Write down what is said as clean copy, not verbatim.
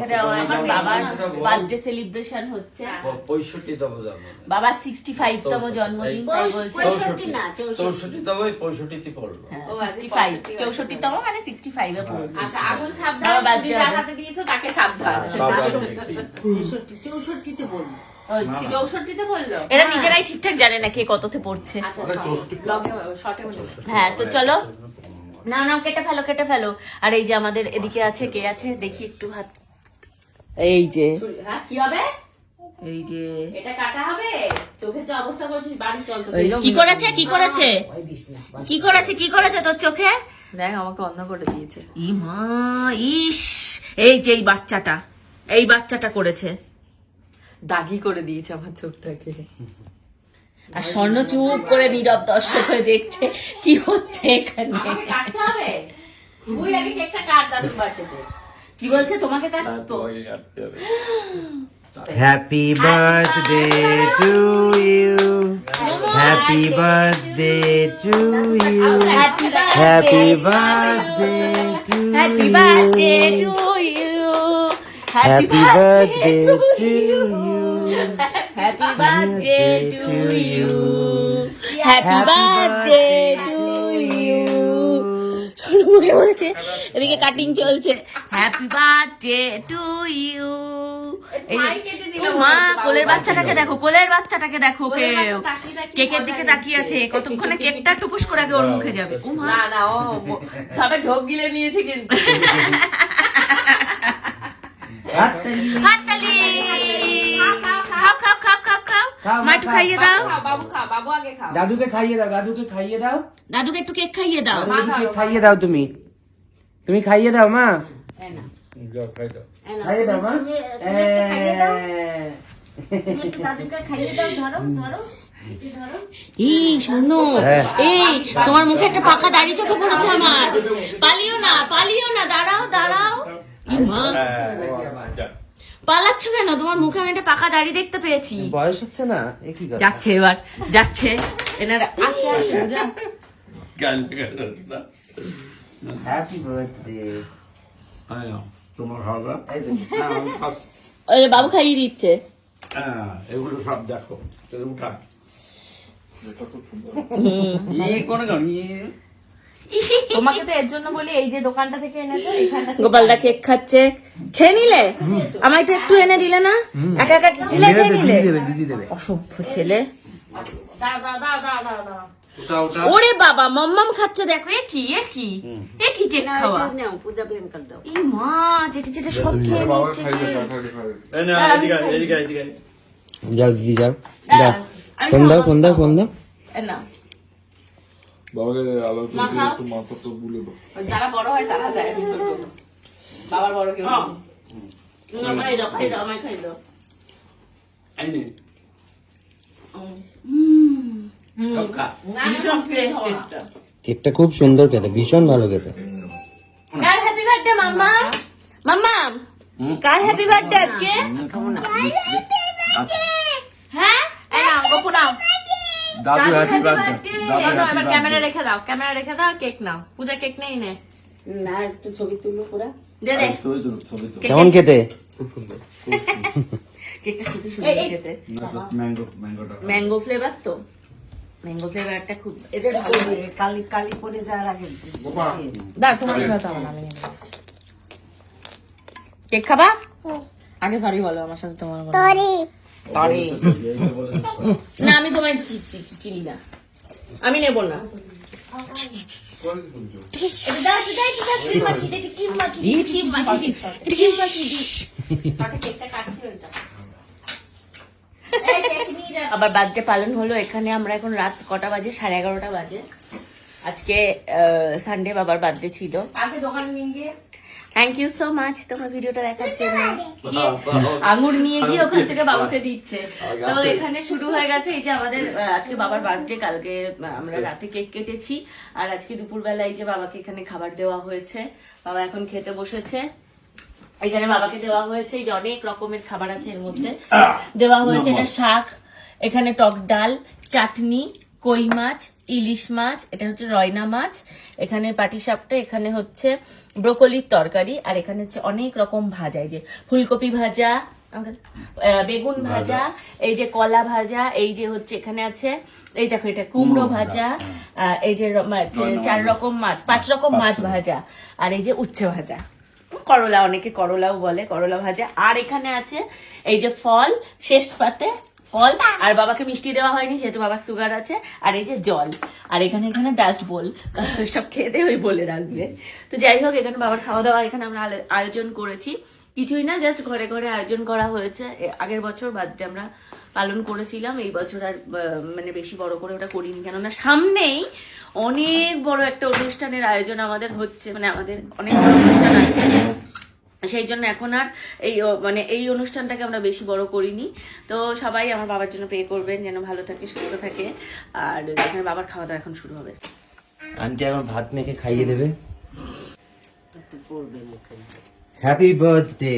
এখানে আমার বাবার বার্থডে সেলিব্রেশন হচ্ছে। 65তম জন্মদিন, বাবার 65তম জন্মদিন, তাই বলছে 65তে পড়লো। 65 64তম মানে 65 এ পড়বে। আচ্ছা, আগুন সাবধান, তুমি যার হাতে দিয়েছো তাকে সাবধান। 64তে বলবো। 64তে বললো। এরা নিজেরাই ঠিকঠাক জানে না কে কততে পড়ছে। আচ্ছা, শর্টে বলে। হ্যাঁ, তো চলো না না কেটে ফেলো কেটে ফেলো। আর এই যে আমাদের এদিকে আছে, কে আছে দেখি একটু হাত, এই যে হ্যাঁ, কি হবে? এই যে এটা কাটা হবে? চোখে যে অবস্থা করছিস, বাড়ি চল তো। কি করেছে কি করেছে ওই দিস না। কি করেছে তোর চোখে? দেখ, আমাকে অন্ধ করে দিয়েছে। ই মা, ইস, এই যে এই বাচ্চাটা করেছে। দাগি করে দিয়েছে আমার চোখটাকে। আর স্বর্ণ চুপ করে নীরব দর্শক হয়ে দেখছে কি হচ্ছে এখানে। আমাকে কাটতে হবে? তুই আগে কেকটা কাট দাদুর বার্থডেতে। কি বলছে তোমাকে কাটতো? Happy birthday to you. Happy birthday to you. Happy birthday to happy you. Birthday to you, Happy birthday to you. Happy birthday to you, happy birthday to you. ছোট বসে বলেছে, এদিকে কাটিং চলছে। Happy birthday to you. মা, কোলের বাচ্চাটাকে দেখো, কোলের বাচ্চাটাকে দেখো, কেকের দিকে তাকিয়ে আছে। কতক্ষণে কেকটা টুকুস করে আগে ওর মুখে যাবে। ও মা, না না, ও সবে ঢোক গিলে নিয়েছে কিন্তু। হাততালি। খাও খাও খাও খাও খাও, মা একটু খাইয়ে দাও। খা, বাবু খা, বাবু আগে খাও। দাদুকে খাইয়ে দাও, দাদুকে খাইয়ে দাও, দাদুকে একটু কেক খাইয়ে দাও। দাদুকে কেক খাইয়ে দাও। তুমি খাইয়ে দাও মা, এই না। খাইয়ে দাও মা। তুমি একটু দাদুকে খাইয়ে দাও, ধরো ধরো। এই শোনো, এই তোমার মুখে একটা পাকা দাড়ি চোখে পড়েছে আমার। পালিও না, দাঁড়াও। ই মা, পালাচ্ছ কেন? তোমার মুখে আমি একটা পাকা দাড়ি দেখতে পেয়েছি। বয়স হচ্ছে না, এ কি কথা? যাচ্ছে এবার, যাচ্ছে। এনারা আস্তে আস্তে বুঝা। Happy birthday. তোমার হবে? ওই যে বাবু খাইয়ে দিচ্ছে। এগুলো সব দেখো, উঠা। তোমাকে তো এর জন্য বলি, এই যে দোকানটা থেকে এনেছো, এখানটা থেকে গোপালদা কেক খাচ্ছে, খেয়ে নিলে? আমায় তো একটু এনে দিলে না? একা একা খেলে খেয়ে নিলে? দিদি দেবে। অসভ্য ছেলে। দাও। ওরে বাবা, মম্মাম খাচ্ছে দেখো। এ কি কেক খাওয়া? নাও, পূজা প্রিয়াঙ্কার দাও। এই মা, যেটা সব খেয়ে নিচ্ছে যে। যাও দিদি যাও, দাও, দাও ফোন দাও। এ নাও। বাবাকে আলো মা খাও। একটু মাথা তো বুলে দাও। যারা বড় হয় তারা দেয়, আমি ছোট। বাবার বড় কেউ নেই। আমায় দাও, আমায় খাই দাও। ভীষণ প্লেন কেকটা। কেকটা খুব সুন্দর খেতে, ভীষণ ভালো খেতে। কার হ্যাপি বার্থডে মাম্মা? কার হ্যাপি বার্থডে আজকে? হ্যাঁ, এই নাও, গপু নাও। দাদু হ্যাপি happy বার্থডে। birthday। দাদু এবার হ্যাপি ক্যামেরা রেখে দাও, কেক নাও। পূজা কেক নেই নে। না, একটু ছবি তুলো পুরা। দে। বার্থডে। কেমন খেতে? খুব সুন্দর। কেকটা সত্যি সুন্দর খেতে। ম্যাঙ্গোটা ম্যাঙ্গো ফ্লেভার তো, ম্যাঙ্গো ফ্লেভারটা খুব এদের ভালো লাগে। কালি পরে যাওয়ার আগে দাও, তোমার খেতে হবে না, আমি নিয়ে নিচ্ছি। কেক খাবা? আগে সরি বলো আমার সাথে, তোমার সরি। না, আমি তোমায় চিনি না, আমি নেব না। আবার বার্থডে পালন হলো এখানে। আমরা এখন রাত কটা বাজে? 11:30 বাজে। আজকে সানডে, বাবার বার্থডে ছিল। কালকে দোকানে নিয়ে গিয়ে থ্যাংক ইউ সো মাচ তোমার ভিডিওটা দেখার জন্য। আঙুর নিয়ে গিয়ে ওখান থেকে বাবাকে দিচ্ছে। তো এখানে শুরু হয়ে গেছে এই যে আমাদের আজকে বাবার বার্থডে। কালকে আমরা রাতে কেক কেটেছি, আর আজকে দুপুরবেলা এই যে বাবাকে এখানে খাবার দেওয়া হয়েছে। বাবা এখন খেতে বসেছে। এখানে বাবাকে দেওয়া হয়েছে এই যে অনেক রকমের খাবার আছে, এর মধ্যে দেওয়া হয়েছে এটা শাক, এখানে টক ডাল, চাটনি, কই মাছ, ইলিশ মাছ, এটা হচ্ছে রয়না মাছ, এখানে পাটিসাপটা, এখানে হচ্ছে ব্রোকলির তরকারি, আর এখানে হচ্ছে অনেক রকম ভাজা, এই যে ফুলকপি ভাজা, বেগুন ভাজা, এই যে কলা ভাজা, এই যে হচ্ছে এখানে আছে, এই দেখো এটা কুমড়ো ভাজা, এই যে 4 রকম মাছ, 5 রকম মাছ ভাজা, আর এই যে উচ্ছে ভাজা, করলা, অনেকে করলাও বলে, করলা ভাজা, আর এখানে আছে এই যে ফল, শেষ পাতে ফল, আর বাবাকে মিষ্টি দেওয়া হয়নি যেহেতু বাবার সুগার আছে, আর এই যে জল, আর এখানে ডাস্ট বোল, সব খেয়ে দিয়ে ওই বলে রাখবে। তো যাই হোক, এখানে বাবার খাওয়া দাওয়া এখানে আমরা আয়োজন করেছি, কিছুই না, জাস্ট ঘরে ঘরে আয়োজন করা হয়েছে। আগের বছর বার্থডে আমরা পালন করেছিলাম, এই বছর আর মানে বেশি বড় করে ওটা করিনি, কেননা সামনেই অনেক বড় একটা অনুষ্ঠানের আয়োজন আমাদের হচ্ছে, মানে আমাদের অনেক বড় অনুষ্ঠান আছে, সেই জন্য এখন আর এই অনুষ্ঠানটাকে আমরা বেশি বড় করিনি। তো সবাই আমার বাবার জন্য প্রে করবেন যেন ভালো থাকে, সুস্থ থাকে, আর এখানে বাবার খাওয়া দাওয়া এখন শুরু হবে। আন্টি এখন ভাত মেখে খাইয়ে দেবে। Happy birthday.